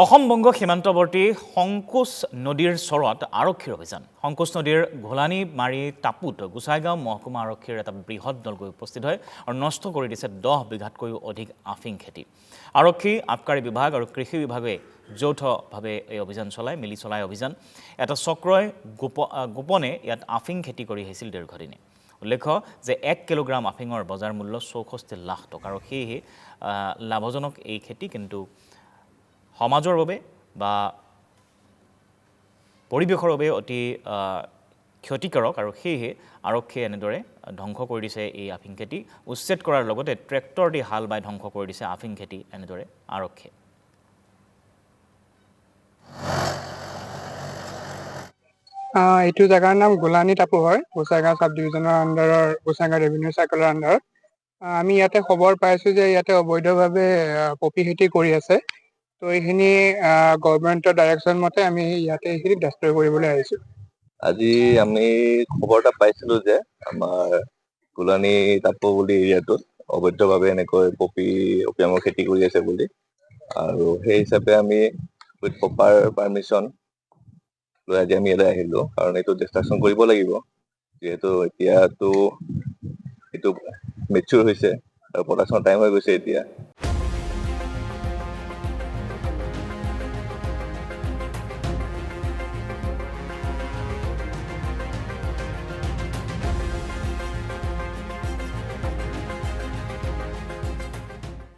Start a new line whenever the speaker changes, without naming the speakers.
অসম বংগ সীমান্তৱৰ্তী সংকোচ নদীৰ চৰত আৰক্ষীৰ অভিযান। সংকোচ নদীৰ ঘোলানি মাৰি টাপুত গোসাইগাঁও মহকুমা আৰক্ষীৰ এটা বৃহৎ দল গৈ উপস্থিত হয় আৰু নষ্ট কৰি দিছে 10 বিঘাতকৈও অধিক আফিং খেতি। আৰক্ষী, আবকাৰী বিভাগ আৰু কৃষি বিভাগে যৌথভাৱে এই অভিযান মিলি চলাই অভিযান। এটা চক্ৰই গোপনে ইয়াত আফিং খেতি কৰি আহিছিল দীৰ্ঘদিনে। উল্লেখ্য যে 1 কিলোগ্ৰাম আফিঙৰ বজাৰ মূল্য 64 লাখ টকা আৰু সেয়েহে লাভজনক এই খেতি, কিন্তু সমাজৰ বাবে বা পৰিৱেশৰ বাবে অতি ক্ষতিকাৰক আৰু সেয়েহে আৰক্ষীয়ে এনেদৰে ধ্বংস কৰি দিছে এই আফিং খেতি। উচ্ছেদ কৰাৰ লগতে ট্ৰেক্টৰ দি হাল বাই ধ্বংস কৰি দিছে আফিং খেতি এনেদৰে আৰক্ষীয়ে।
এইটো জেগাৰ নাম গোলানি টাপু হয়, গোসাইগাঁও সাব ডিভিজনৰ আণ্ডাৰৰ গোসাইগাঁও ৰেভিনিউ চাৰ্কলৰ আণ্ডাৰত। আমি ইয়াতে খবৰ পাইছোঁ যে ইয়াতে অবৈধভাৱে পপি খেতি কৰি আছে। তো এইখিনি গভৰ্ণমেণ্টৰ ডাইৰেকশ্যন মতে আমি ইয়াতে এইখিনি ডেষ্ট্ৰয় কৰিবলৈ আহিছোঁ।
আজি আমি খবৰ এটা পাইছিলোঁ যে আমাৰ গোলানি টাপু বুলি এৰিয়াটোত অবৈধভাৱে এনেকৈ অপিয়ামৰ খেতি কৰি আছে বুলি, আৰু সেই হিচাপে আমি উইথ প্ৰপাৰ পাৰ্মিশ্যন লৈ আজি আমি ইয়ালৈ আহিলোঁ। কাৰণ এইটো ডিষ্ট্ৰাকশ্যন কৰিব লাগিব, যিহেতু এতিয়াতো এইটো মেচিউৰ হৈছে আৰু প্ৰডাকশ্যনৰ টাইম হৈ গৈছে এতিয়া।